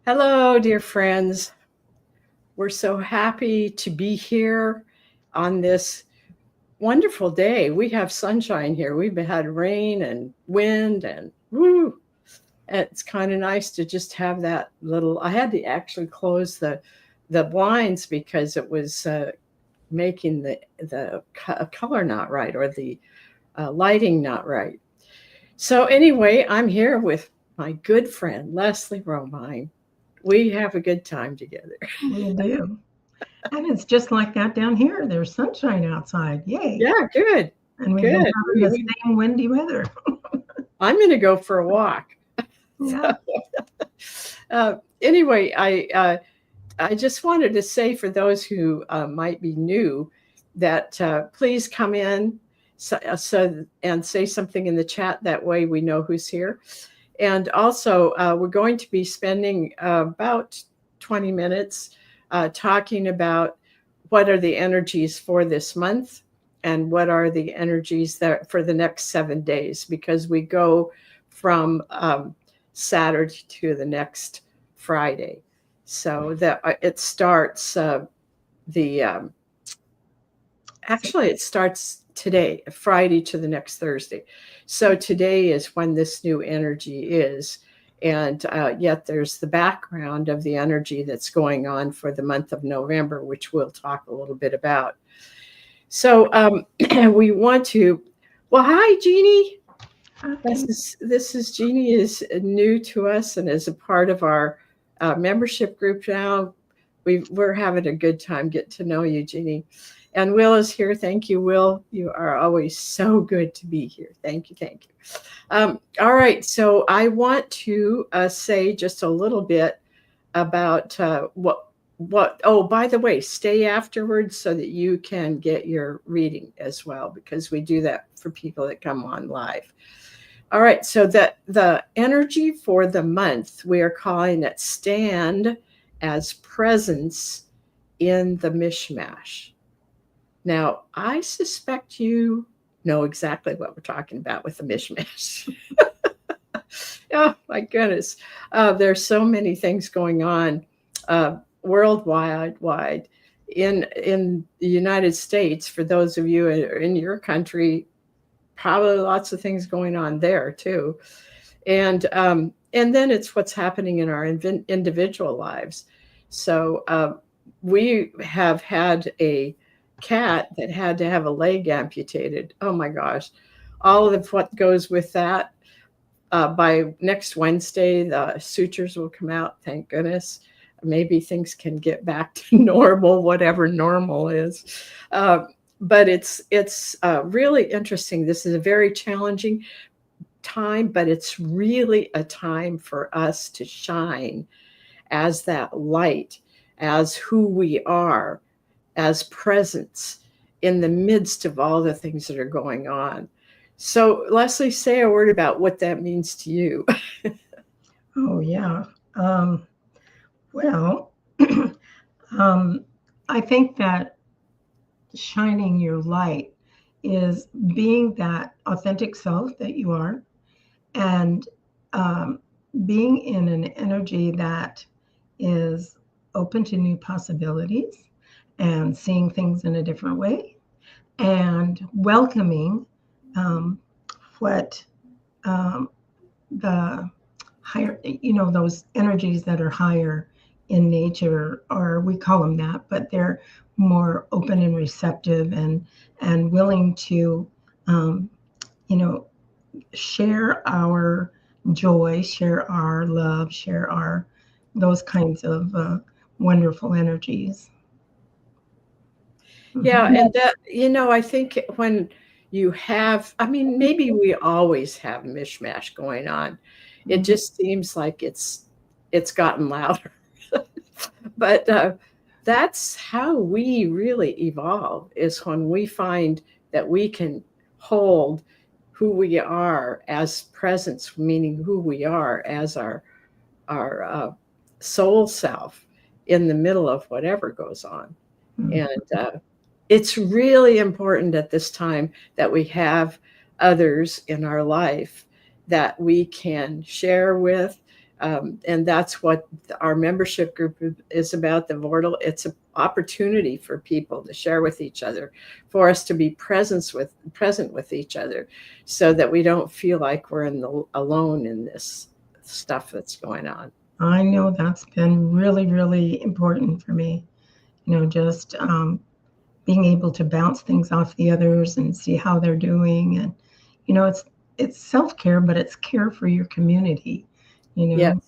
Hello, dear friends. We're so happy to be here on this wonderful day. We have sunshine here. We've had rain and wind and woo. It's kind of nice to just have that little. I had to actually close the blinds because it was making the color not right or the lighting not right. So anyway, I'm here with my good friend Leslie Romine. We have a good time together. We do. And it's just like that down here. There's sunshine outside. Yay. Yeah, good, And we've been good. having the same windy weather. I'm going to go for a walk. Yeah. Anyway, I just wanted to say for those who might be new that please come in and say something in the chat. That way we know who's here. And also, we're going to be spending about 20 minutes talking about what are the energies for this month and what are the energies that for the next 7 days, because we go from Saturday to the next Friday. So that it starts the actually it starts today, Friday to the next Thursday. So today is when this new energy is. And yet there's the background of the energy that's going on for the month of November, which we'll talk a little bit about. So we want to, well, hi, Jeannie. This is Jeannie is new to us and is a part of our membership group now. We're having a good time getting to know you, Jeannie. And Will is here. Thank you, Will. You are always so good to be here. Thank you. Thank you. All right. So I want to say just a little bit about oh, by the way, stay afterwards so that you can get your reading as well, because we do that for people that come on live. All right. So the energy for the month, we are calling it Stand as Presence in the Mishmash. Now, I suspect you know exactly what we're talking about with the mishmash. Oh, my goodness. There's so many things going on worldwide. In the United States, for those of you in your country, probably lots of things going on there too. And then it's what's happening in our individual lives. So we have had a cat that had to have a leg amputated. Oh my gosh. All of what goes with that. By next Wednesday, the sutures will come out. Thank goodness. Maybe things can get back to normal, whatever normal is. But it's really interesting. This is a very challenging time, but it's really a time for us to shine as that light, as who we are, as presence in the midst of all the things that are going on. So, Leslie, say a word about what that means to you. Oh, yeah. Well, I think that shining your light is being that authentic self that you are, and being in an energy that is open to new possibilities and seeing things in a different way and welcoming what the higher, those energies that are higher in nature, or we call them that, but they're more open and receptive and willing to, um, you know, share our joy, share our love, share our those kinds of wonderful energies. Yeah, Mhm. and that, I think when you have, I mean, maybe we always have mishmash going on. It Mhm. just seems like it's gotten louder. But that's how we really evolve, is when we find that we can hold who we are as presence, meaning who we are as our soul self in the middle of whatever goes on. Mhm. And it's really important at this time that we have others in our life that we can share with. And that's what our membership group is about. The Vortal, it's an opportunity for people to share with each other, for us to be present with each other, so that we don't feel like we're alone in this stuff that's going on. I know that's been really, really important for me. Just being able to bounce things off the others and see how they're doing. And, it's self-care, but it's care for your community, Yes.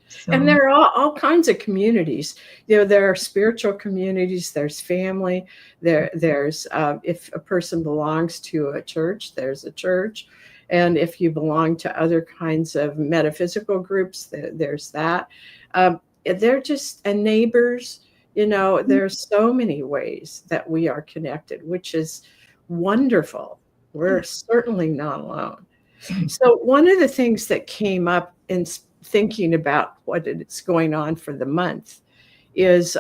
So, And there are all kinds of communities. There are spiritual communities, there's family, there's if a person belongs to a church, there's a church. And if you belong to other kinds of metaphysical groups, there's that. They're just, and neighbors, there's so many ways that we are connected, which is wonderful. We're certainly not alone. So one of the things that came up in thinking about what is going on for the month is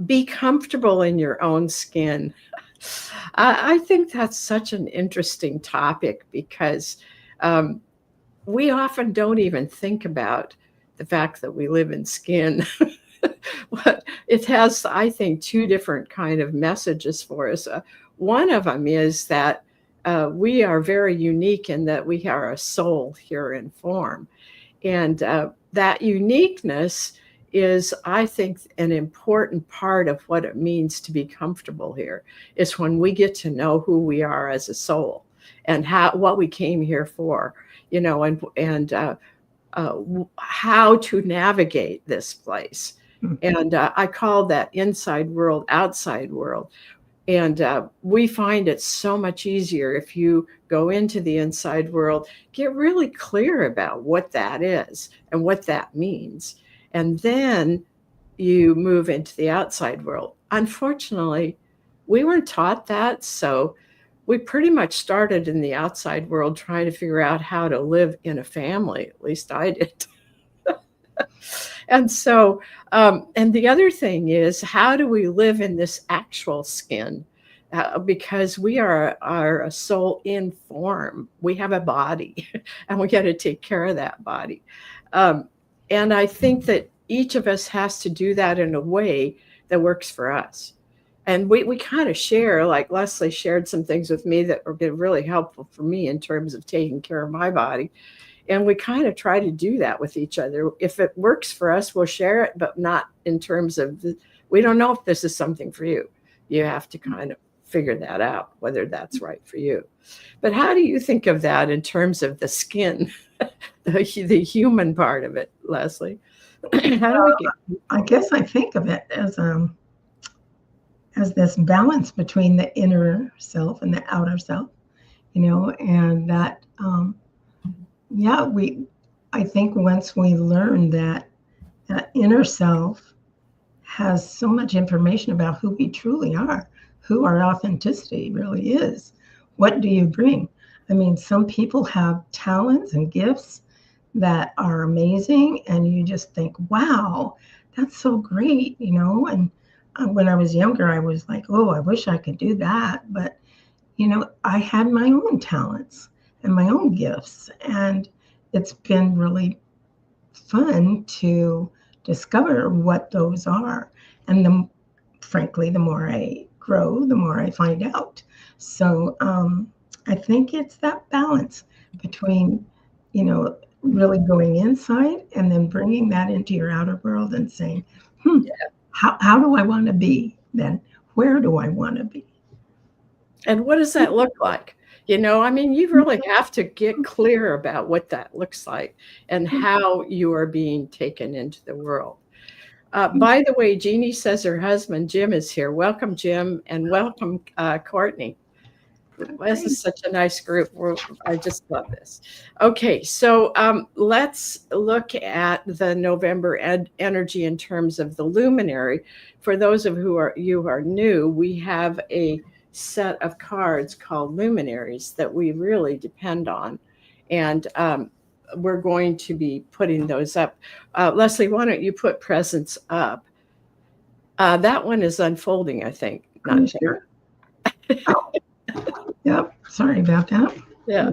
be comfortable in your own skin. I think that's such an interesting topic, because we often don't even think about the fact that we live in skin. It has, I think, two different kind of messages for us. One of them is that we are very unique in that we are a soul here in form. And that uniqueness is, I think, an important part of what it means to be comfortable here, is when we get to know who we are as a soul and what we came here for, and how to navigate this place. And I call that inside world, outside world. And we find it so much easier if you go into the inside world, get really clear about what that is and what that means. And then you move into the outside world. Unfortunately, we weren't taught that. So we pretty much started in the outside world trying to figure out how to live in a family. At least I did. And so, and the other thing is, how do we live in this actual skin? Because we are a soul in form. We have a body, and we got to take care of that body. And I think that each of us has to do that in a way that works for us. And we kind of share, like Leslie shared some things with me that were really helpful for me in terms of taking care of my body. And we kind of try to do that with each other. If it works for us, we'll share it, but not in terms of, we don't know if this is something for you. You have to kind of figure that out, whether that's right for you. But how do you think of that in terms of the skin, the human part of it, Leslie? How do we get? I guess I think of it as this balance between the inner self and the outer self, and that, I think once we learn that inner self has so much information about who we truly are, who our authenticity really is, what do you bring? I mean, some people have talents and gifts that are amazing, and you just think, wow, that's so great, and when I was younger, I was like, oh, I wish I could do that. But, I had my own talents and my own gifts, and it's been really fun to discover what those are. And frankly, the more I grow, the more I find out. So I think it's that balance between, really going inside and then bringing that into your outer world and saying, how do I want to be then? Where do I want to be? And what does that look like? I mean, you really have to get clear about what that looks like and how you are being taken into the world. By the way, Jeannie says her husband, Jim, is here. Welcome, Jim, and welcome, Courtney. This is such a nice group. I just love this. Okay, so let's look at the November energy in terms of the luminary. For those of you who are new, we have a set of cards called luminaries that we really depend on, and we're going to be putting those up. Leslie, why don't you put presents up? That one is unfolding, I think. Not sure. Oh. Yep. Sorry about that. Yeah.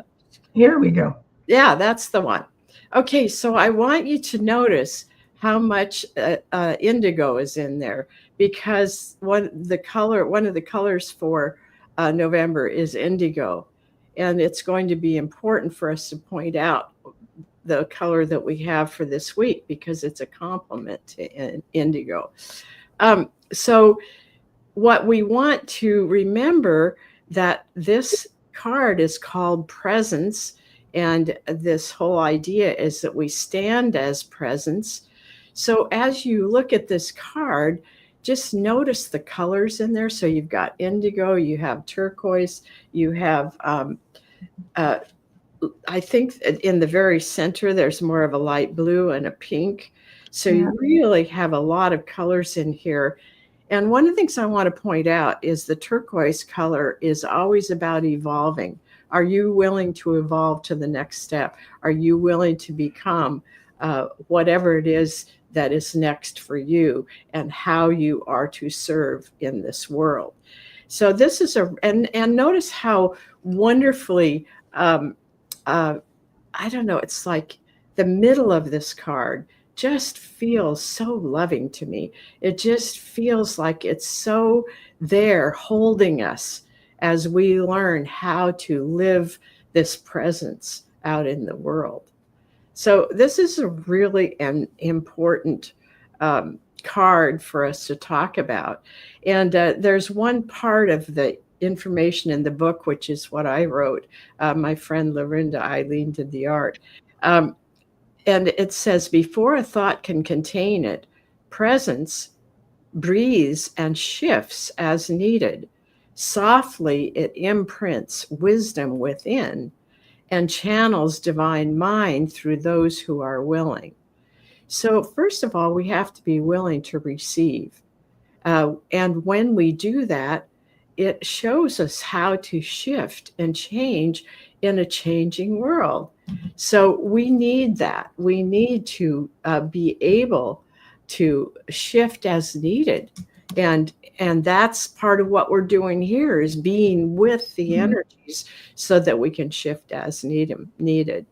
Here we go. Yeah, that's the one. Okay, so I want you to notice how much indigo is in there, because one of the colors for November is indigo, and it's going to be important for us to point out the color that we have for this week because it's a complement to indigo. So what we want to remember, that this card is called presence, and this whole idea is that we stand as presence. So as you look at this card, just notice the colors in there. So you've got indigo, you have turquoise, you have I think in the very center there's more of a light blue and a pink. So Yeah. you really have a lot of colors in here. And one of the things I want to point out is the turquoise color is always about evolving. Are you willing to evolve to the next step? Are you willing to become whatever it is that is next for you, and how you are to serve in this world? So this is and notice how wonderfully, I don't know, it's like the middle of this card just feels so loving to me. It just feels like it's so there holding us as we learn how to live this presence out in the world. So this is a really an important card for us to talk about. And there's one part of the information in the book, which is what I wrote. My friend Lorinda Eileen did the art. And it says, before a thought can contain it, presence breathes and shifts as needed. Softly, it imprints wisdom within and channels divine mind through those who are willing. So, first of all, we have to be willing to receive. And when we do that, it shows us how to shift and change in a changing world. So we need that. We need to be able to shift as needed. And that's part of what we're doing here, is being with the energies so that we can shift as needed.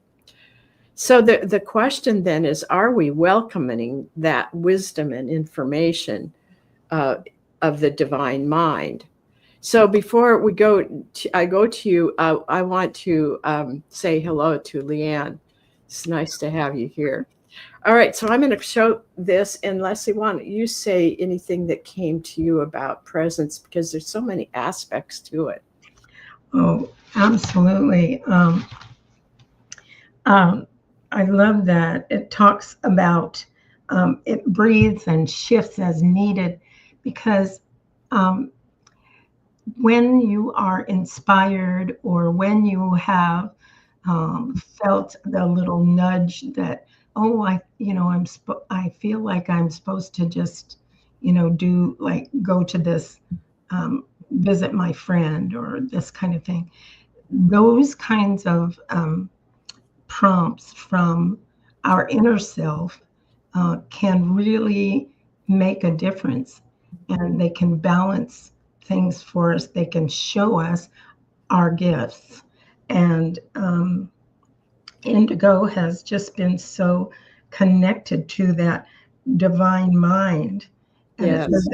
So the question then is, are we welcoming that wisdom and information of the divine mind? So before we I go to you, I want to say hello to Leanne. It's nice to have you here. All right, so I'm going to show this, and Leslie, why don't you say anything that came to you about presence, because there's so many aspects to it. Oh, absolutely. I love that it talks about it breathes and shifts as needed, because when you are inspired, or when you have felt the little nudge that, oh, I feel like I'm supposed to just, do, like, go to this, visit my friend, or this kind of thing. Those kinds of prompts from our inner self can really make a difference, and they can balance things for us. They can show us our gifts. And indigo has just been so connected to that divine mind. And Yes.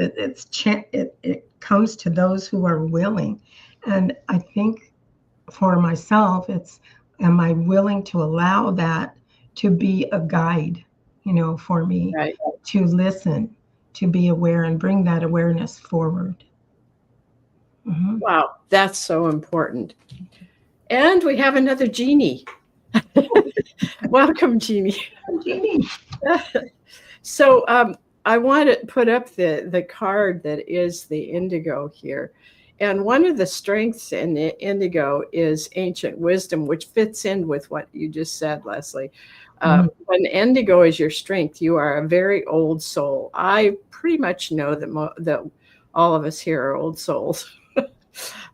it comes to those who are willing. And I think for myself, it's, am I willing to allow that to be a guide, for me, Right. to listen, to be aware, and bring that awareness forward. Mm-hmm. Wow, that's so important. And we have another Jeannie. Welcome, Jeannie. Jeannie. So I want to put up the card that is the indigo here. And one of the strengths in the indigo is ancient wisdom, which fits in with what you just said, Leslie. When indigo is your strength, you are a very old soul. I pretty much know that all of us here are old souls.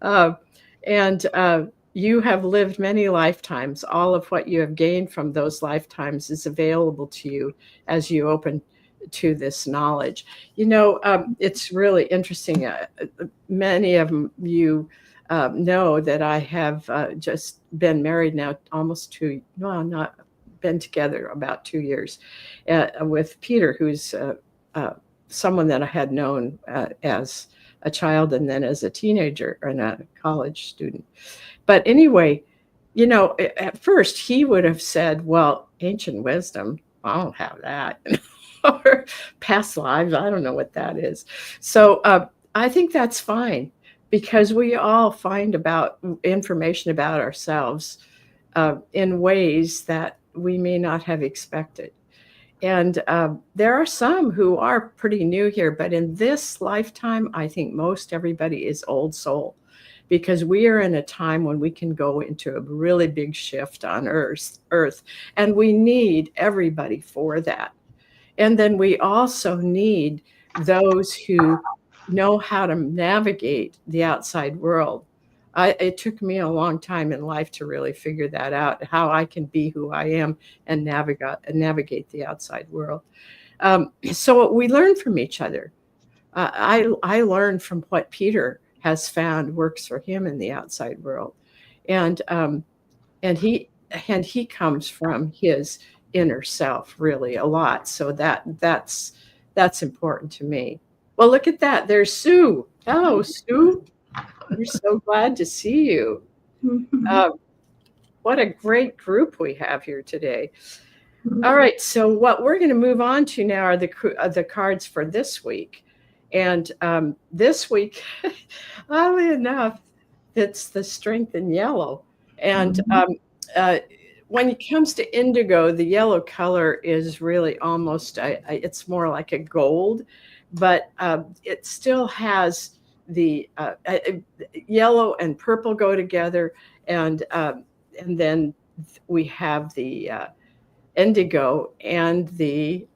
And you have lived many lifetimes. All of what you have gained from those lifetimes is available to you as you open to this knowledge. It's really interesting. Many of you know that I have just been married now almost 2, well, not been together about 2 years with Peter, who's someone that I had known as a child and then as a teenager and a college student. But anyway, at first he would have said, well, ancient wisdom, I don't have that. Or past lives, I don't know what that is. So I think that's fine, because we all find about information about ourselves in ways that we may not have expected. And there are some who are pretty new here, but in this lifetime, I think most everybody is old soul, because we are in a time when we can go into a really big shift on Earth, and we need everybody for that. And then we also need those who know how to navigate the outside world. It took me a long time in life to really figure that out, how I can be who I am and navigate the outside world. So we learn from each other. I learned from what Peter has found works for him in the outside world, and he comes from his inner self really a lot. So that's important to me. Well, look at that. There's Sue. Hello, Sue. We're so glad to see you. What a great group we have here today. All right, so what we're going to move on to now are the cards for this week. And this week, oddly enough, it's the strength in yellow. And when it comes to indigo, the yellow color is really almost, it's more like a gold, but it still has the yellow and purple go together, and then we have the indigo and the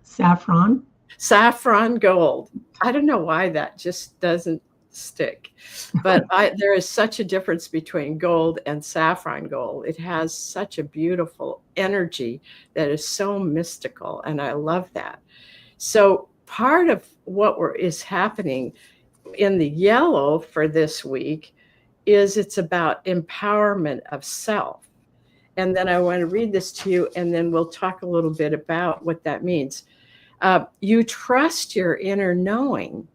saffron gold. I don't know why that just doesn't stick, but there is such a difference between gold and saffron gold. It has such a beautiful energy that is so mystical, and I love that. So part of what is happening in the yellow for this week is it's about empowerment of self. And then I want to read this to you, and then we'll talk a little bit about what that means. You trust your inner knowing.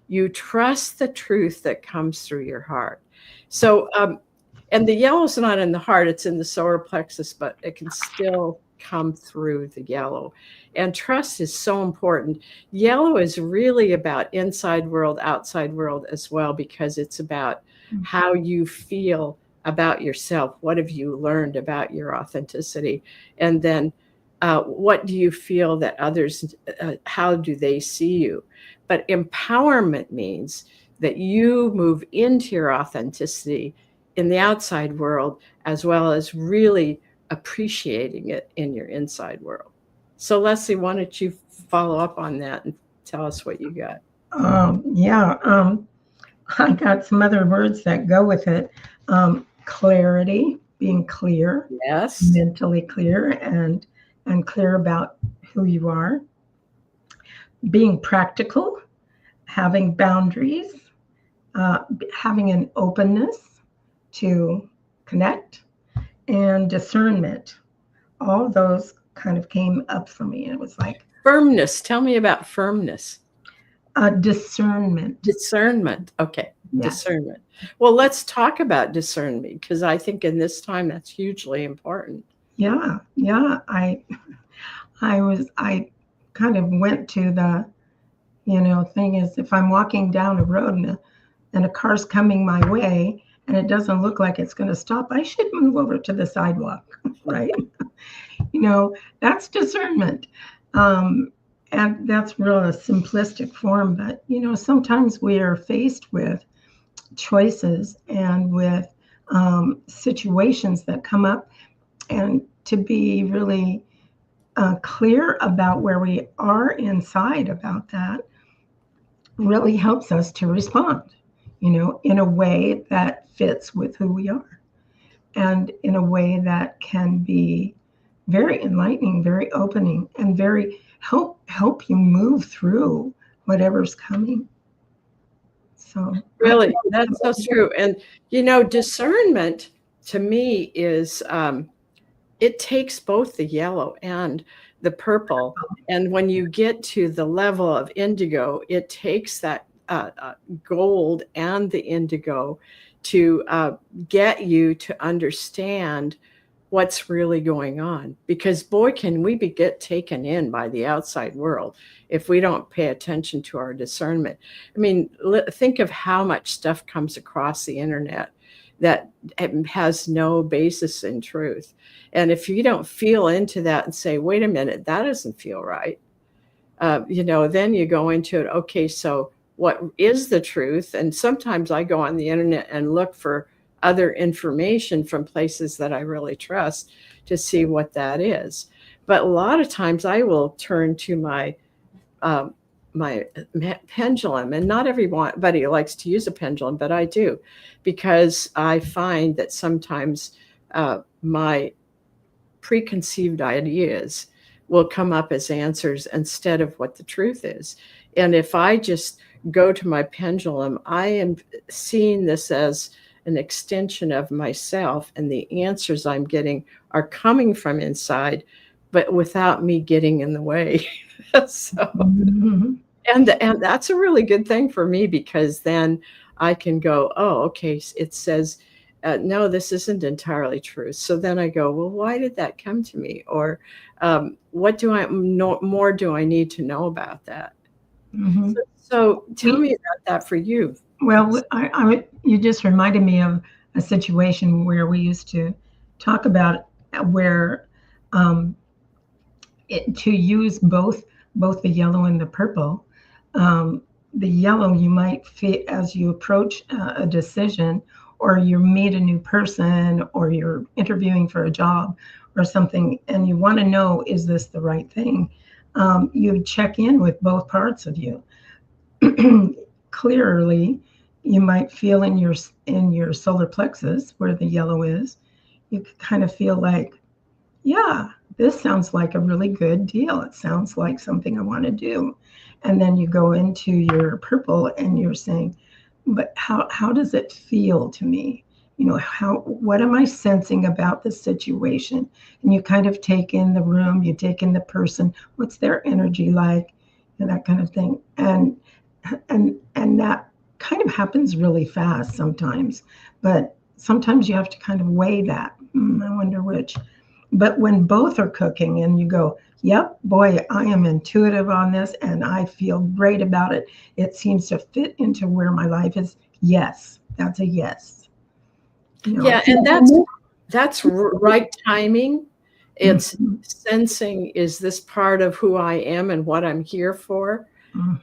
You trust the truth that comes through your heart. So, and the yellow's not in the heart, it's in the solar plexus, but it can still come through the yellow. And trust is so important. Yellow is really about inside world, outside world as well, because it's about how you feel about yourself. What have you learned about your authenticity? And then what do you feel that others, how do they see you? But empowerment means that you move into your authenticity in the outside world, as well as really appreciating it in your inside world. So Leslie, why don't you follow up on that and tell us what you got? I got some other words that go with it. Clarity, being clear, yes, mentally clear and clear about who you are. Being practical, having boundaries, having an openness to connect, and discernment. All those kind of came up for me. It was like firmness. Tell me about firmness. Discernment. Discernment. Okay. Yeah. Discernment. Well, let's talk about discernment, because I think in this time that's hugely important. Yeah. I kind of went to the, thing is, if I'm walking down a road and a car's coming my way and it doesn't look like it's going to stop, I should move over to the sidewalk, right? That's discernment. And that's real a simplistic form, but, sometimes we are faced with choices and with situations that come up, and to be really clear about where we are inside about that really helps us to respond, in a way that fits with who we are, and in a way that can be very enlightening, very opening, and very help you move through whatever's coming. So really, that's so true. And discernment to me is it takes both the yellow and the purple. And when you get to the level of indigo, it takes that gold and the indigo to get you to understand what's really going on. Because boy, can we get taken in by the outside world if we don't pay attention to our discernment. I mean, think of how much stuff comes across the internet that has no basis in truth. And if you don't feel into that and say, wait a minute, that doesn't feel right, then you go into it. Okay, so what is the truth? And sometimes I go on the internet and look for other information from places that I really trust to see what that is. But a lot of times I will turn to my pendulum, and not everybody likes to use a pendulum, but I do, because I find that sometimes my preconceived ideas will come up as answers instead of what the truth is. And if I just go to my pendulum, I am seeing this as an extension of myself, and the answers I'm getting are coming from inside, but without me getting in the way. So, and that's a really good thing for me, because then I can go, oh, okay, it says, no, this isn't entirely true. So then I go, well, why did that come to me? Or what do I know more do I need to know about that? Mm-hmm. So tell me about that for you. Well, you just reminded me of a situation where we used to talk about where to use both the yellow and the purple. The yellow you might fit as you approach a decision, or you meet a new person, or you're interviewing for a job or something, and you want to know, is this the right thing? You check in with both parts of you. Clearly, you might feel in your solar plexus where the yellow is, you kind of feel like, yeah, this sounds like a really good deal. It sounds like something I want to do. And then you go into your purple and you're saying, but how does it feel to me? What am I sensing about the situation? And you kind of take in the room, you take in the person, what's their energy like, and that kind of thing. And that kind of happens really fast sometimes, but sometimes you have to kind of weigh that. I wonder which. But when both are cooking and you go, yep, boy, I am intuitive on this and I feel great about it, it seems to fit into where my life is. Yes, that's a yes. Yeah, and that's right timing. It's sensing, is this part of who I am and what I'm here for?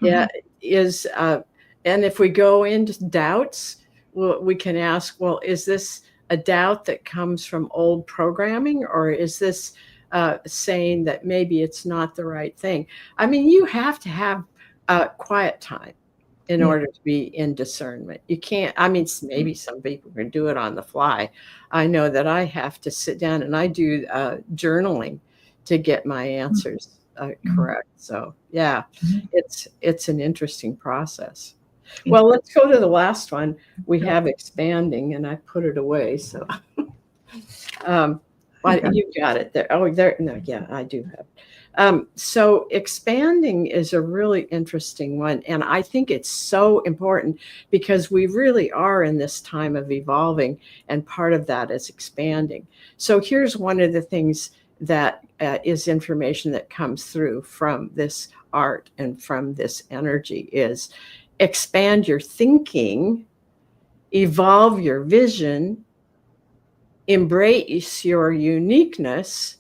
Yeah, is and if we go into doubts, we can ask, well, is this a doubt that comes from old programming, or is this saying that maybe it's not the right thing? I mean, you have to have quiet time in order to be in discernment. You can't, I mean, maybe some people can do it on the fly. I know that I have to sit down and I do journaling to get my answers correct. So yeah, it's an interesting process. Well, let's go to the last one. We have expanding, and I put it away. So you got it there. Oh, there. No, yeah, I do have. So expanding is a really interesting one. And I think it's so important because we really are in this time of evolving, and part of that is expanding. So here's one of the things that is information that comes through from this art and from this energy is expand your thinking, evolve your vision, embrace your uniqueness,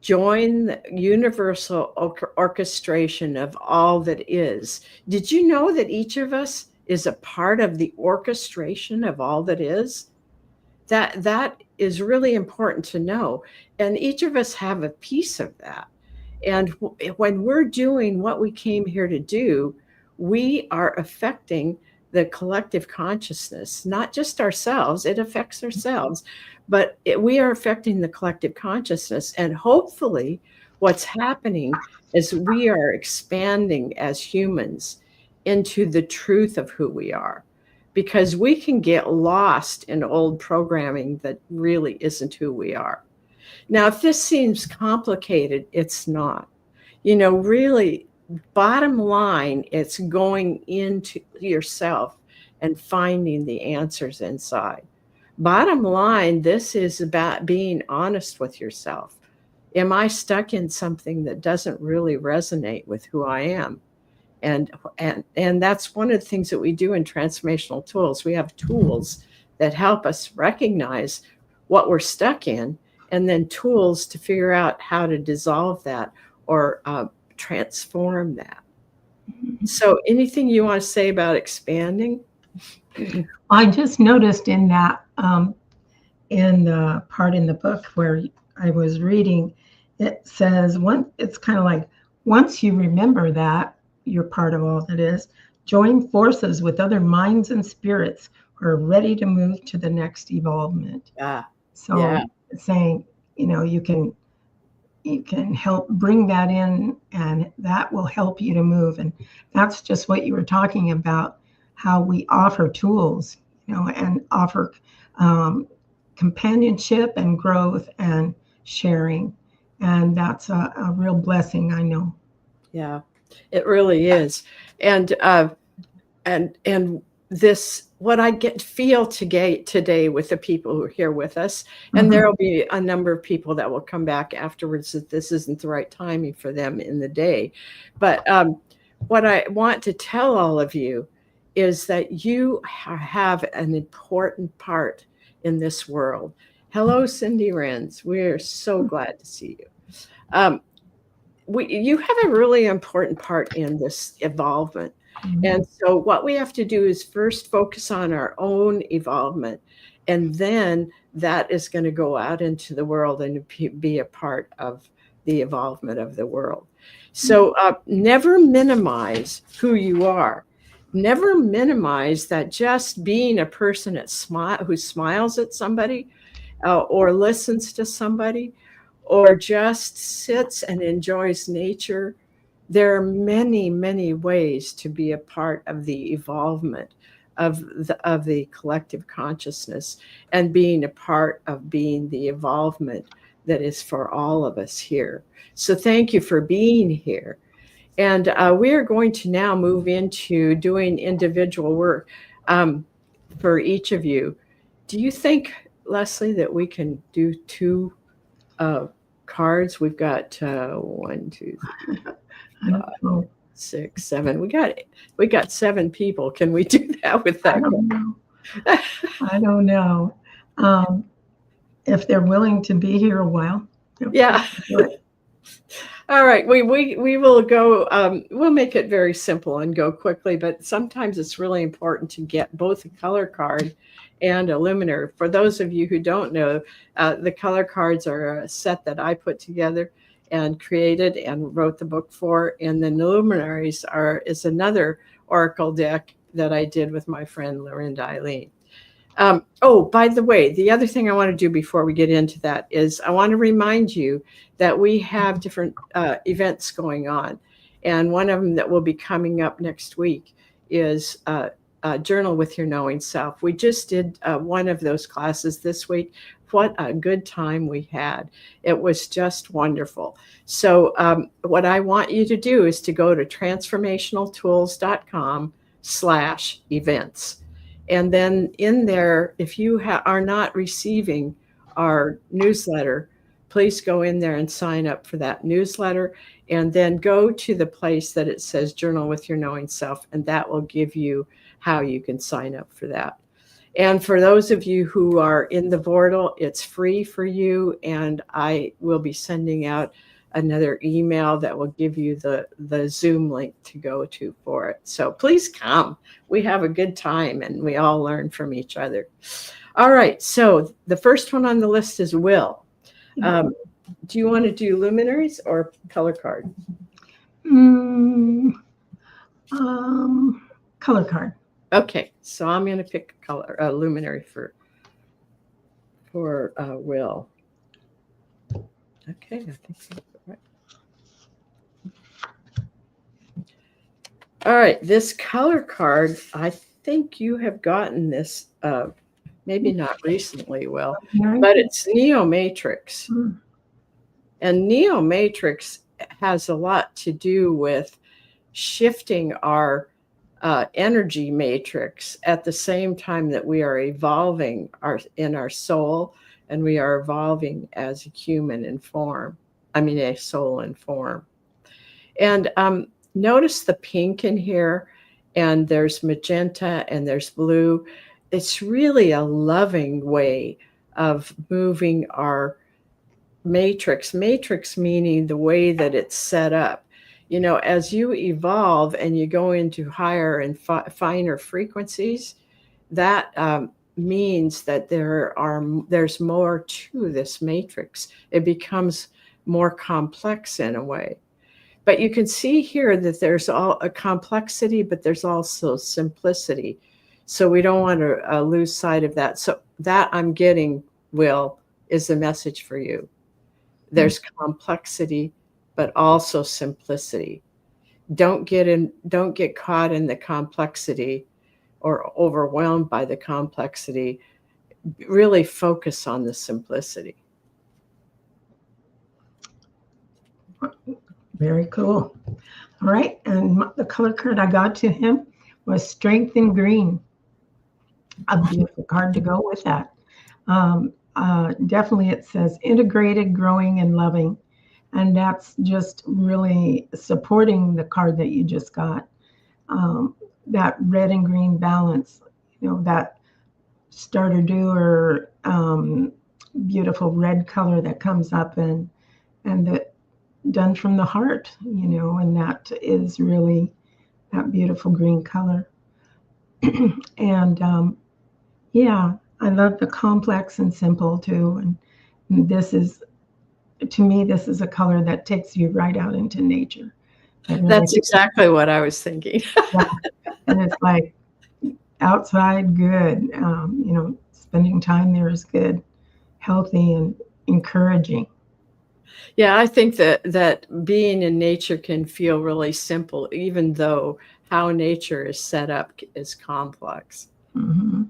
join the universal orchestration of all that is. Did you know that each of us is a part of the orchestration of all that is? That is really important to know. And each of us have a piece of that. And when we're doing what we came here to do, we are affecting the collective consciousness, not just ourselves. It affects ourselves, but we are affecting the collective consciousness. And hopefully what's happening is we are expanding as humans into the truth of who we are, because we can get lost in old programming that really isn't who we are. Now, if this seems complicated, it's not. Really, bottom line, it's going into yourself and finding the answers inside. Bottom line, this is about being honest with yourself. Am I stuck in something that doesn't really resonate with who I am? And that's one of the things that we do in transformational tools. We have tools that help us recognize what we're stuck in, and then tools to figure out how to dissolve that or transform that. So anything you want to say about expanding? I just noticed in that, in the part in the book where I was reading, it says it's kind of like, once you remember that you're part of all that is, join forces with other minds and spirits who are ready to move to the next evolvement. So Yeah. saying, you can help bring that in, and that will help you to move. And that's just what you were talking about, how we offer tools, and offer companionship and growth and sharing. And that's a real blessing, I know. Yeah, it really is. And this, what I feel today with the people who are here with us, and there will be a number of people that will come back afterwards that this isn't the right timing for them in the day. But what I want to tell all of you is that you have an important part in this world. Hello, Cindy Renz. We're so glad to see you. You have a really important part in this evolvement. And so what we have to do is first focus on our own evolvement, and then that is going to go out into the world and be a part of the evolvement of the world. So never minimize who you are. Never minimize that just being a person who smiles at somebody or listens to somebody or just sits and enjoys nature. There are many, many ways to be a part of the evolvement of the collective consciousness and being a part of being the evolvement that is for all of us here. So thank you for being here. And we are going to now move into doing individual work for each of you. Do you think, Leslie, that we can do two cards? We've got 1, 2, 3, 5, 6, 7. We got 7 people. Can we do that with that? I don't know. If they're willing to be here a while. Yeah. All right. We will go. We'll make it very simple and go quickly. But sometimes it's really important to get both a color card and a luminary. For those of you who don't know, the color cards are a set that I put together and created and wrote the book for. And the luminaries is another oracle deck that I did with my friend Arlene. Oh, by the way, the other thing I want to do before we get into that is I want to remind you that we have different events going on. And one of them that will be coming up next week is Journal with Your Knowing Self. We just did one of those classes this week. What a good time we had. It was just wonderful. So what I want you to do is to go to transformationaltools.com/events. And then in there, if you are not receiving our newsletter, please go in there and sign up for that newsletter, and then go to the place that it says Journal with Your Knowing Self, and that will give you how you can sign up for that. And for those of you who are in the portal, it's free for you, and I will be sending out another email that will give you the Zoom link to go to for it. So please come. We have a good time and we all learn from each other. All right. So the first one on the list is Will. Do you want to do luminaries or color card? Color card. Okay. So I'm going to pick a luminary for Will. Okay. I think that's right. All right, this color card, I think you have gotten this Maybe not recently, Will, Okay. but it's Neo Matrix. Mm. And Neo Matrix has a lot to do with shifting our energy matrix at the same time that we are evolving in our soul, and we are evolving as a human in form. I mean, a soul in form. And notice the pink in here, and there's magenta and there's blue. It's really a loving way of moving our matrix. Matrix meaning the way that it's set up. You know, as you evolve and you go into higher and finer frequencies, that means that there's more to this matrix. It becomes more complex in a way. But you can see here that there's all a complexity, but there's also simplicity. So we don't want to lose sight of that. So that I'm getting, Will, is the message for you. There's complexity, but also simplicity. Don't get caught in the complexity or overwhelmed by the complexity. Really focus on the simplicity. Very cool. All right. And the color card I got to him was Strength in Green. A beautiful card to go with that. Definitely it says integrated, growing, and loving. And that's just really supporting the card that you just got. That red and green balance, you know, that starter doer, beautiful red color that comes up and the done from the heart, you know, and that is really that beautiful green color. And yeah, I love the complex and simple too. And this is, to me, this is a color that takes you right out into nature. Really, that's exactly what I was thinking. Yeah. And it's like outside, good. You know, spending time there is good, healthy, and encouraging. Yeah, I think that being in nature can feel really simple, even though how nature is set up is complex. Mm-hmm.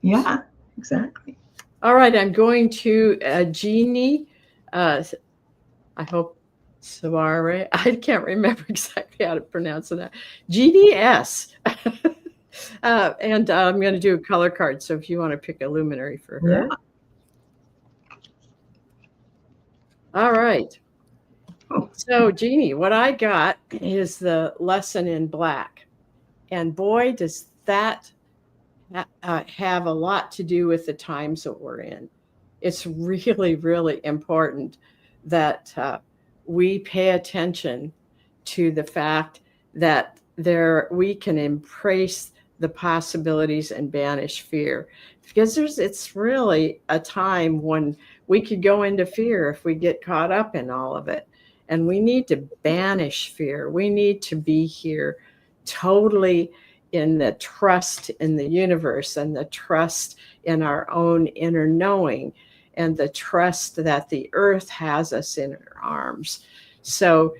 Yeah, exactly. All right, I'm going to Jeannie. I hope Savare. I can't remember exactly how to pronounce that. Jeannie S. And I'm going to do a color card. So if you want to pick a luminary for her. Yeah. All right. So, Jeannie, what I got is the lesson in black. And boy, does that have a lot to do with the times that we're in. It's really, really important that we pay attention to the fact that we can embrace the possibilities and banish fear, because it's really a time when we could go into fear if we get caught up in all of it. And we need to banish fear. We need to be here totally in the trust in the universe and the trust in our own inner knowing and the trust that the earth has us in her arms. So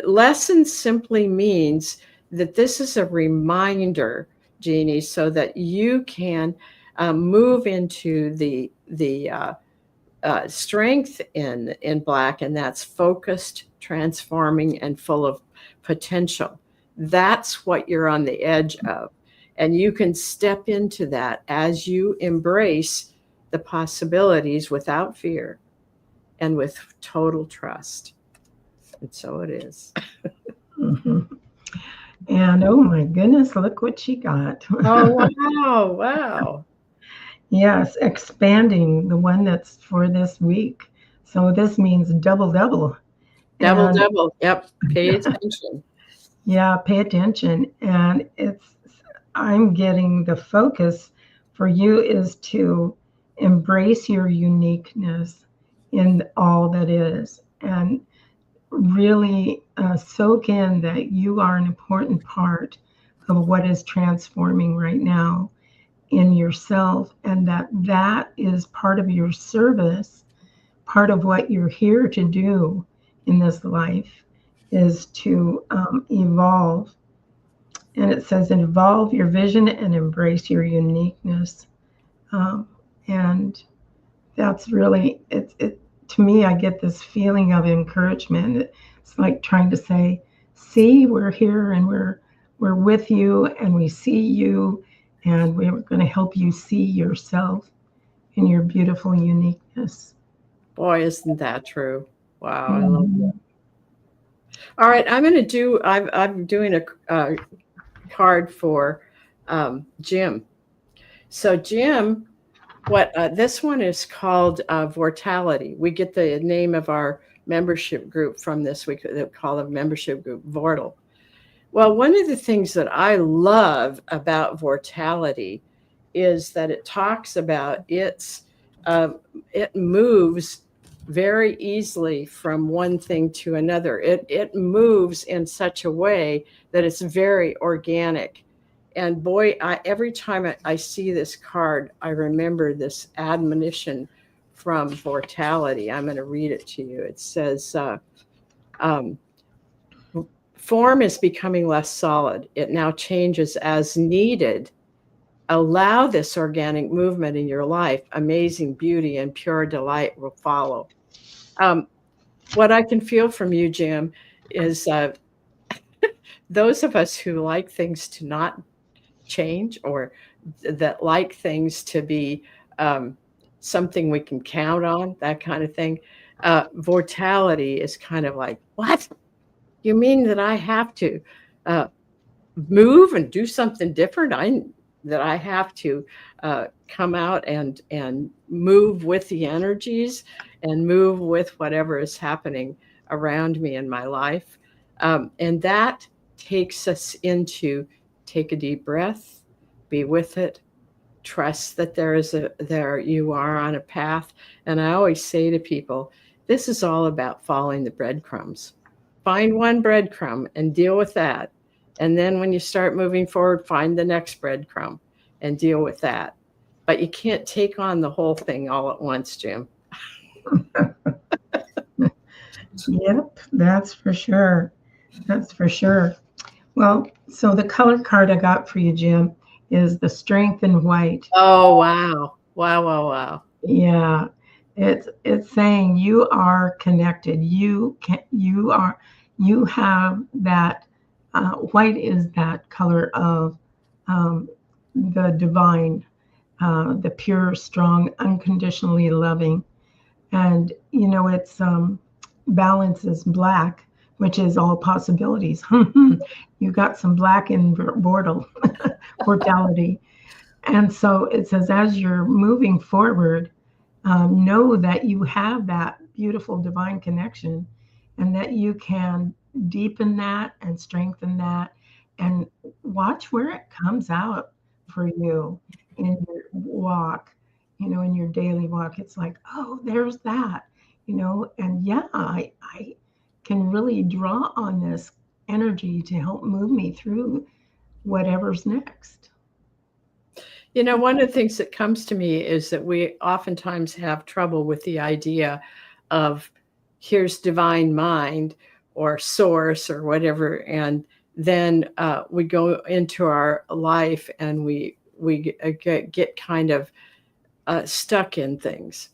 lesson simply means that this is a reminder, Jeannie, so that you can move into the strength in black, and that's focused, transforming, and full of potential. That's what you're on the edge of. And you can step into that as you embrace the possibilities without fear and with total trust. And so it is. Mm-hmm. And oh my goodness, look what she got. Oh, wow. Wow. Yes, expanding, the one that's for this week. So this means double, double. Double, double. Yep. Pay attention. Yeah, pay attention. And I'm getting the focus for you is to embrace your uniqueness in all that is and really soak in that you are an important part of what is transforming right now in yourself, and that is part of your service, part of what you're here to do in this life is to evolve. And it says evolve your vision and embrace your uniqueness. Um, and that's really it to me. I get this feeling of encouragement. It's like trying to say, see, we're here and we're with you and we see you and we're going to help you see yourself in your beautiful uniqueness. Boy, isn't that true? Wow, I love Mhm. that. All right, I'm doing a card for Jim. So Jim, what this one is called Vortality. We get the name of our membership group from this. We call the membership group Vortal. Well, one of the things that I love about Vortality is that it talks about uh, it moves very easily from one thing to another. It moves in such a way that it's very organic. And boy, every time I see this card, I remember this admonition from Vortality. I'm going to read it to you. It says, um, form is becoming less solid. It now changes as needed. Allow this organic movement in your life. Amazing beauty and pure delight will follow. Um, what I can feel from you, Jim, is those of us who like things to not change or that like things to be um, something we can count on, that kind of thing. Vortality is kind of like, what? You mean that I have to uh, move and do something different? That I have to come out and move with the energies and move with whatever is happening around me in my life, and that takes us into take a deep breath, be with it, trust that there you are on a path. And I always say to people, this is all about following the breadcrumbs. Find one breadcrumb and deal with that. And then when you start moving forward, find the next breadcrumb and deal with that. But you can't take on the whole thing all at once, Jim. Yep, that's for sure. That's for sure. Well, so the color card I got for you, Jim, is the Strength in White. Oh, wow. Wow, wow, wow. Yeah, it's saying you are connected. You have that. White is that color of um, the divine, the pure, strong, unconditionally loving. And it's balance is black, which is all possibilities. You got some black in mortality. And so it says, as you're moving forward, know that you have that beautiful divine connection and that you can deepen that and strengthen that and watch where it comes out for you in your walk, in your daily walk. It's like, oh, there's that, and yeah, I can really draw on this energy to help move me through whatever's next. One of the things that comes to me is that we oftentimes have trouble with the idea of here's divine mind or source or whatever, and then we go into our life and we get kind of stuck in things.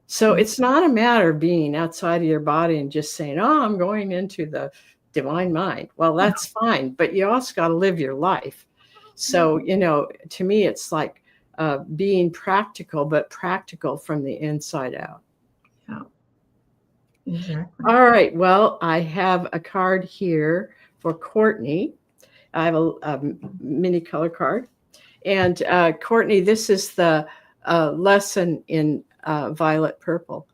So it's not a matter of being outside of your body and just saying, "Oh, I'm going into the divine mind." Well, that's fine, but you also got to live your life. So, to me, it's like being practical, but practical from the inside out. Yeah, exactly. All right. Well, I have a card here for Courtney. I have a mini color card. And Courtney, this is the lesson in violet purple.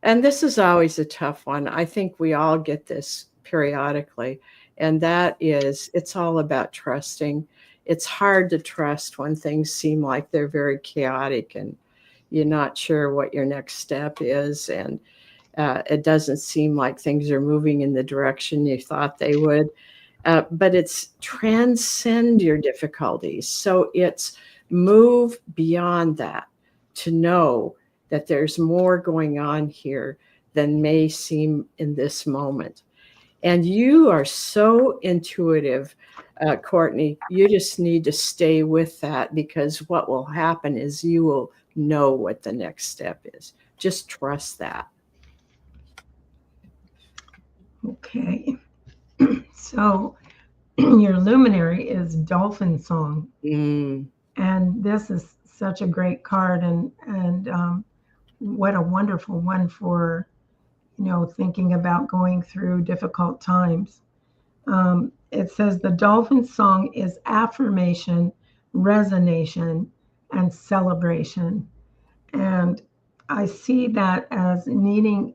And this is always a tough one. I think we all get this periodically. And that is, it's all about trusting. It's hard to trust when things seem like they're very chaotic and you're not sure what your next step is. And it doesn't seem like things are moving in the direction you thought they would. But it's transcend your difficulties. So it's move beyond that to know that there's more going on here than may seem in this moment. And you are so intuitive, Courtney. You just need to stay with that, because what will happen is you will know what the next step is. Just trust that. Okay. So your luminary is Dolphin Song. Mm. And this is such a great card, and what a wonderful one for, thinking about going through difficult times. It says the dolphin song is affirmation, resonation, and celebration. And I see that as needing,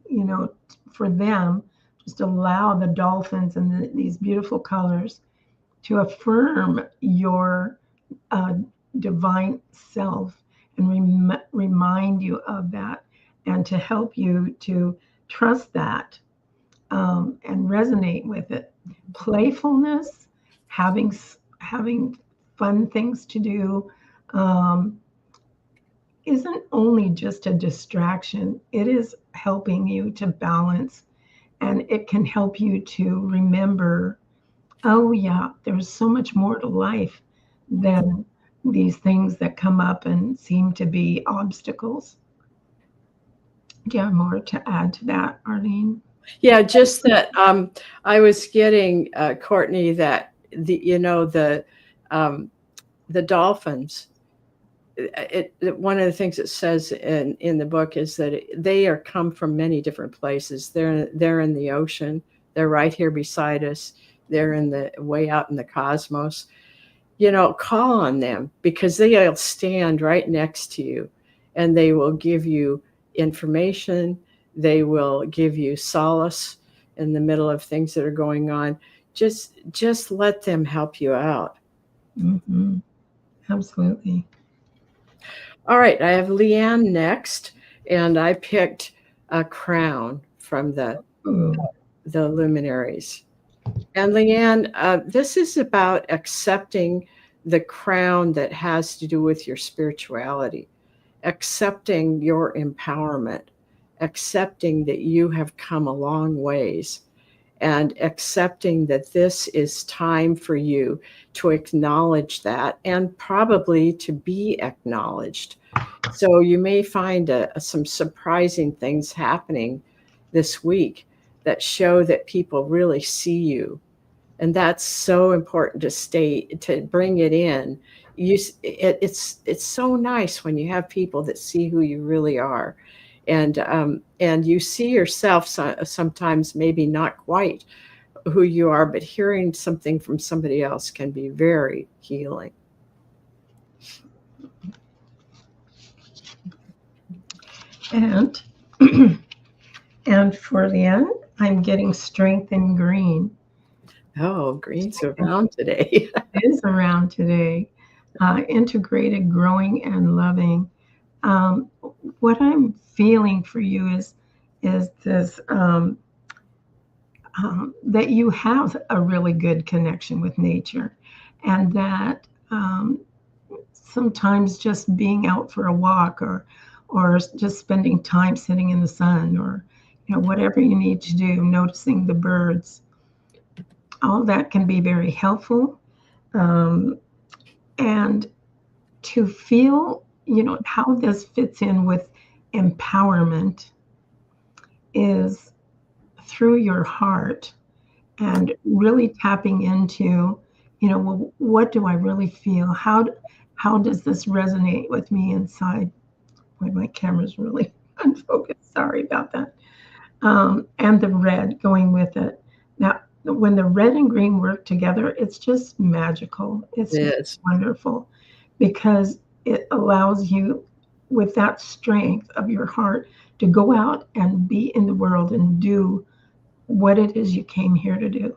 for them, just allow the dolphins and these beautiful colors to affirm your uh, divine self and remind you of that, and to help you to trust that, and resonate with it. Playfulness, having fun things to do, um, isn't only just a distraction. It is helping you to balance, and it can help you to remember, oh yeah, there's so much more to life than these things that come up and seem to be obstacles. Do you have more to add to that, Arlene? Yeah, just that I was getting, Courtney, that um, the dolphins. One of the things it says in the book is that they are come from many different places. They're in the ocean. They're right here beside us. They're in the way out in the cosmos. Call on them, because they'll stand right next to you, and they will give you information. They will give you solace in the middle of things that are going on. Just let them help you out. Mm-hmm. Absolutely. All right, I have Leanne next, and I picked a crown from Ooh. the luminaries. And Leanne, this is about accepting the crown that has to do with your spirituality, accepting your empowerment, accepting that you have come a long ways, and accepting that this is time for you to acknowledge that, and probably to be acknowledged. So you may find some surprising things happening this week that show that people really see you, and that's so important to bring it in. It's so nice when you have people that see who you really are, and you see yourself sometimes maybe not quite who you are, but hearing something from somebody else can be very healing. And and for Leanne, I'm getting strength in green. Oh, green's around today. It is around today. Integrated, growing, and loving. Um, what I'm feeling for you is this, that you have a really good connection with nature, and that, sometimes just being out for a walk, or just spending time sitting in the sun, or whatever you need to do, noticing the birds, all that can be very helpful. Um, and to feel, how this fits in with empowerment is through your heart, and really tapping into, well, what do I really feel? How does this resonate with me inside? Boy, my camera's really unfocused. Sorry about that. And the red going with it. Now, when the red and green work together, it's just magical. It's just Yes. wonderful, because it allows you, with that strength of your heart, to go out and be in the world and do what it is you came here to do.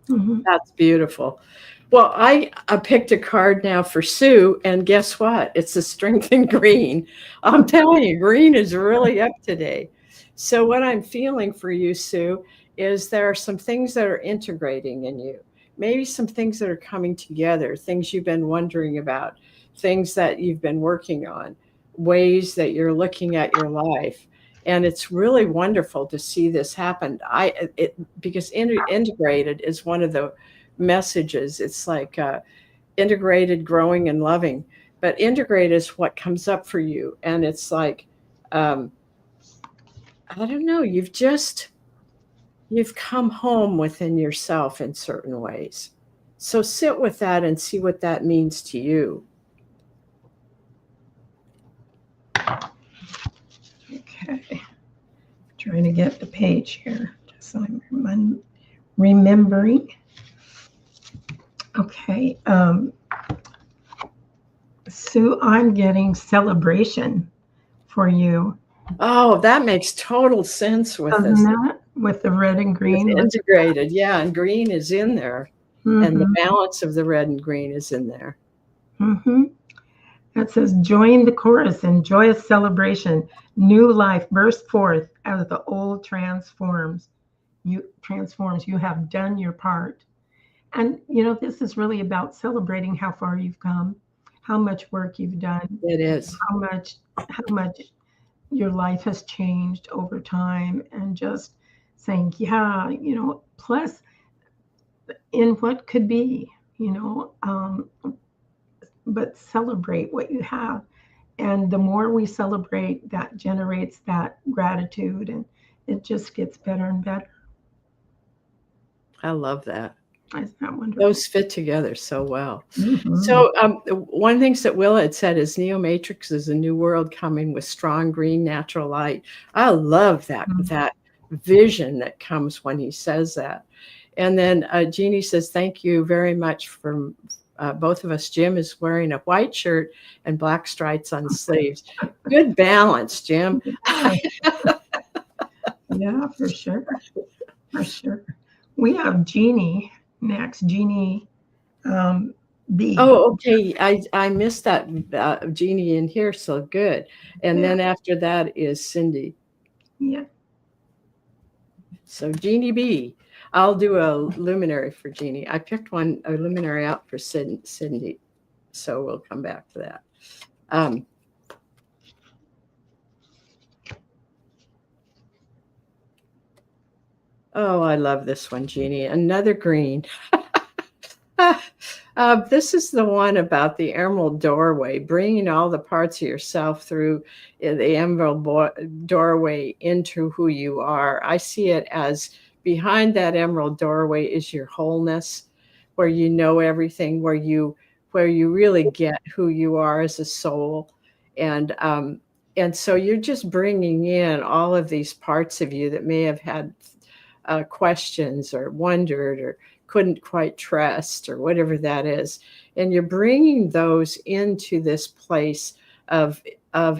Mhm. That's beautiful. Well, I picked a card now for Sue, and guess what? It's a strength in green. I'm telling you, green is really up today. So, what I'm feeling for you, Sue, is there are some things that are integrating in you. Maybe some things that are coming together, things you've been wondering about, things that you've been working on, ways that you're looking at your life. And it's really wonderful to see this happen. Because integrated is one of the messages. It's like integrated, growing, and loving. But integrate is what comes up for you, and it's like, um, I don't know. You've come home within yourself in certain ways. So sit with that and see what that means to you. Okay. Trying to get the page here, just so I'm remembering. Okay. Sue, I'm getting celebration for you. Oh, that makes total sense with Doesn't this. that? With the red and green. Integrated, yeah, and green is in there. And the Mm-hmm. balance of the red and green is in there. Mm-hmm. It says, join the chorus in joyous celebration. New life bursts forth as the old transforms. You have done your part. And this is really about celebrating how far you've come, how much work you've done, It is. how much your life has changed over time, and just saying, yeah, plus in what could be, but celebrate what you have. And the more we celebrate, that generates that gratitude, and it just gets better and better. I love that. Isn't that wonderful? Those fit together so well. Mm-hmm. So one of the things that Will had said is Neo Matrix is a new world coming with strong green natural light. I love that that vision that comes when he says that. And then Jeannie says, thank you very much for both of us. Jim is wearing a white shirt and black stripes on the sleeves. Good balance, Jim. Yeah, for sure. For sure. We have Jeannie next. Jeannie B. Oh, okay. I missed that Jeannie in here. So good. And then after that is Cindy. Yeah. So Jeannie B. I'll do a luminary for Jeannie. I picked a luminary out for Cindy. So we'll come back to that. Oh, I love this one, Jeannie. Another green. This is the one about the emerald doorway, bringing all the parts of yourself through the emerald doorway into who you are. I see it as behind that emerald doorway is your wholeness, where you know everything, where you really get who you are as a soul, and so you're just bringing in all of these parts of you that may have had questions or wondered or couldn't quite trust or whatever that is, and you're bringing those into this place of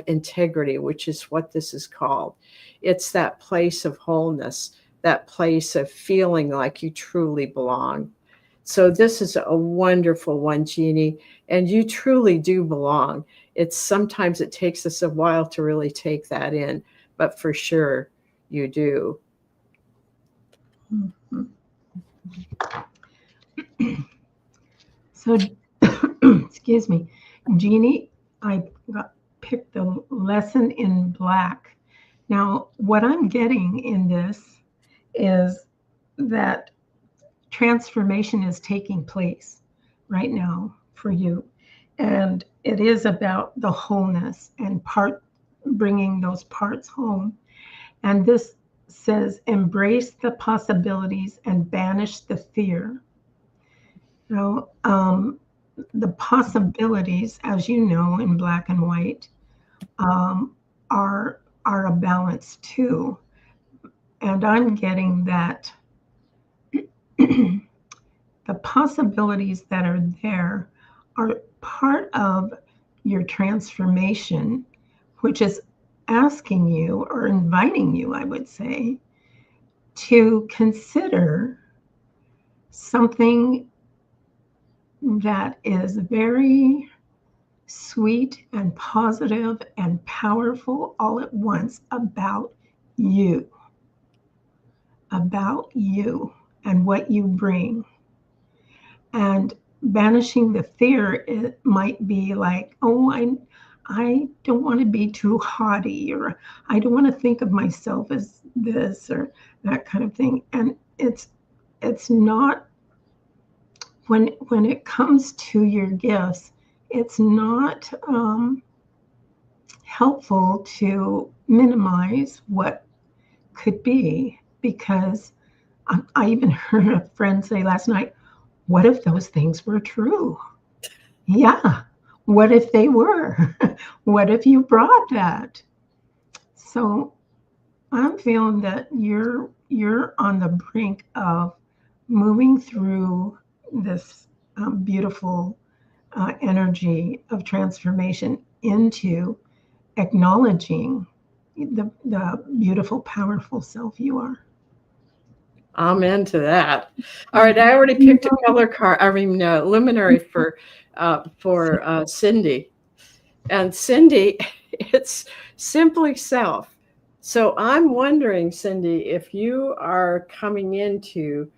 integrity, which is what this is called. It's that place of wholeness, that place of feeling like you truly belong. So this is a wonderful one, Jeannie, and you truly do belong. Sometimes it takes us a while to really take that in, but for sure you do. Mm-hmm. So, excuse me, Jeannie, I picked the lesson in black. Now, what I'm getting in this is that transformation is taking place right now for you. And it is about the wholeness and bringing those parts home. And this says, embrace the possibilities and banish the fear. The possibilities, as you know, in black and white, are a balance too. And I'm getting that the possibilities that are there are part of your transformation, which is asking you or inviting you, I would say, to consider something that is very sweet and positive and powerful all at once about you and what you bring. And banishing the fear, it might be like, oh, I don't want to be too haughty, or I don't want to think of myself as this or that kind of thing. And it's not, when it comes to your gifts, it's not helpful to minimize what could be, because I even heard a friend say last night, what if those things were true? Yeah. What if they were? What if you brought that? So I'm feeling that you're on the brink of moving through this beautiful energy of transformation into acknowledging the beautiful, powerful self you are. I'm into that. All right, I already picked a color card. I mean, luminary for Cindy, and Cindy, it's simply self. So I'm wondering, Cindy, if you are coming into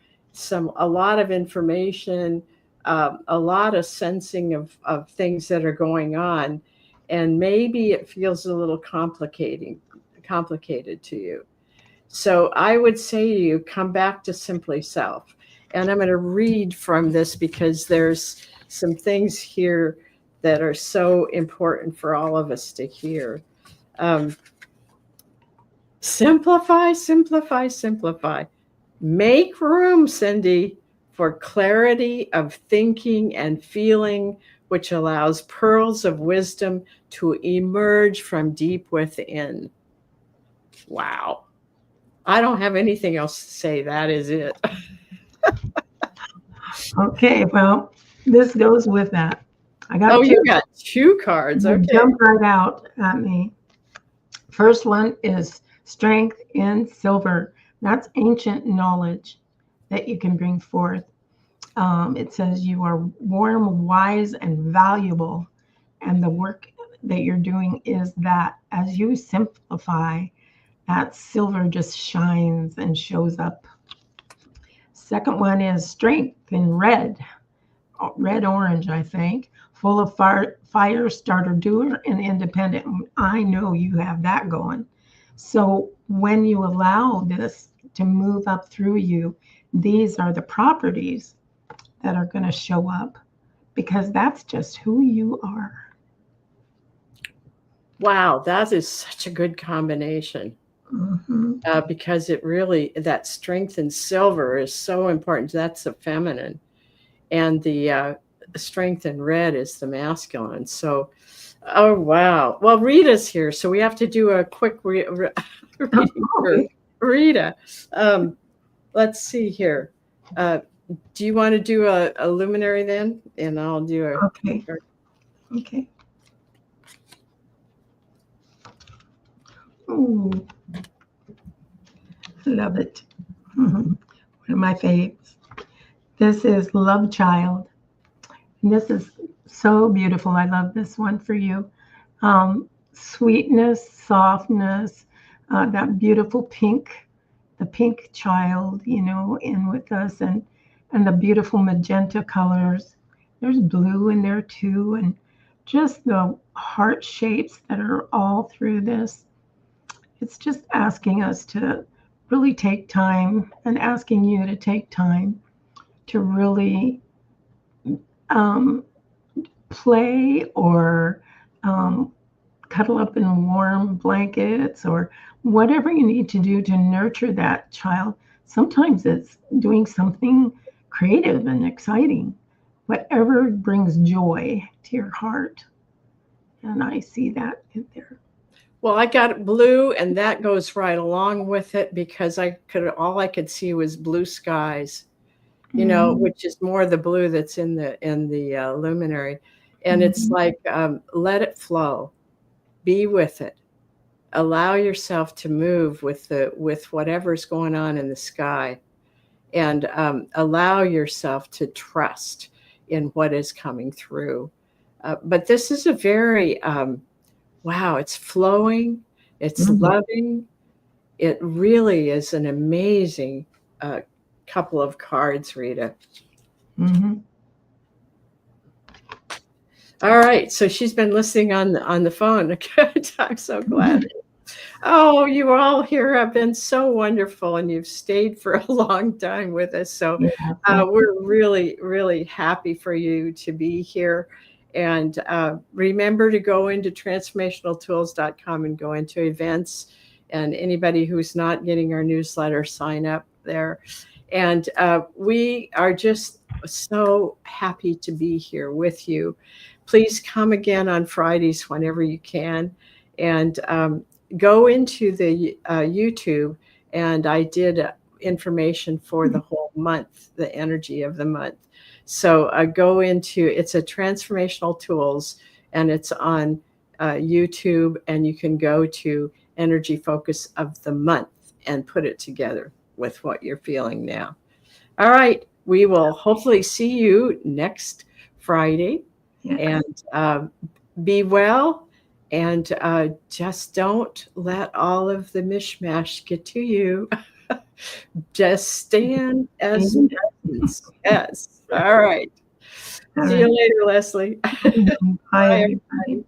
a lot of information, a lot of sensing of things that are going on, and maybe it feels a little complicated to you. So I would say to you, come back to simply self. And I'm going to read from this because there's some things here that are so important for all of us to hear. Um, Simplify, simplify, simplify. Make room, Cindy, for clarity of thinking and feeling, which allows pearls of wisdom to emerge from deep within. Wow. I don't have anything else to say. That is it. Okay, well, this goes with that. I got Oh, two. you got two cards. They Okay. jump right out at me. First one is strength in silver. That's ancient knowledge that you can bring forth. It says you are warm, wise, and valuable. And the work that you're doing is that as you simplify, that silver just shines and shows up. Second one is strength in red, orange, I think, full of fire starter, doer, and independent. I know you have that going. So when you allow this to move up through you, these are the properties that are going to show up, because that's just who you are. Wow, that is such a good combination. Mm-hmm. Because it really, that strength in silver is so important. That's the feminine. And the strength in red is the masculine. So, oh, wow. Well, Rita's here. So we have to do a quick reading for Okay. Rita. Let's see here. Uh, do you want to do a luminary then? And I'll do a. Okay. Okay. Ooh, love it. One of my faves. This is Love Child. And this is so beautiful. I love this one for you. Sweetness, softness, that beautiful pink, the pink child, in with us, and the beautiful magenta colors. There's blue in there too, and just the heart shapes that are all through this. It's just asking us to really take time, and asking you to take time to really um, play, or um, cuddle up in warm blankets, or whatever you need to do to nurture that child. Sometimes it's doing something creative and exciting, whatever brings joy to your heart. And I see that in there. Well, I got blue, and that goes right along with it because all I could see was blue skies, Mm-hmm. which is more the blue that's in the luminary, and it's Mm-hmm. like let it flow, be with it, allow yourself to move with whatever's going on in the sky, and allow yourself to trust in what is coming through. But this is a very wow, it's flowing, it's Mm-hmm. loving. It really is an amazing uh, couple of cards, Rita. Mm-hmm. All right. So she's been listening on the phone. I'm so glad. Oh, you all here have been so wonderful, and you've stayed for a long time with us. So Yeah, thank we're really, really happy for you to be here. And remember to go into transformationaltools.com and go into events. And anybody who's not getting our newsletter, sign up there. And we are just so happy to be here with you. Please come again on Fridays whenever you can. And go into the YouTube, and I did information for the whole month, the energy of the month. So go into, it's a transformational tools, and it's on YouTube, and you can go to energy focus of the month and put it together with what you're feeling now. All right. We will hopefully see you next Friday. you. And be well. And just don't let all of the mishmash get to you. Just stand as presence. Yes. All right. All See you right. later, Leslie. Bye, Bye, everybody. everybody.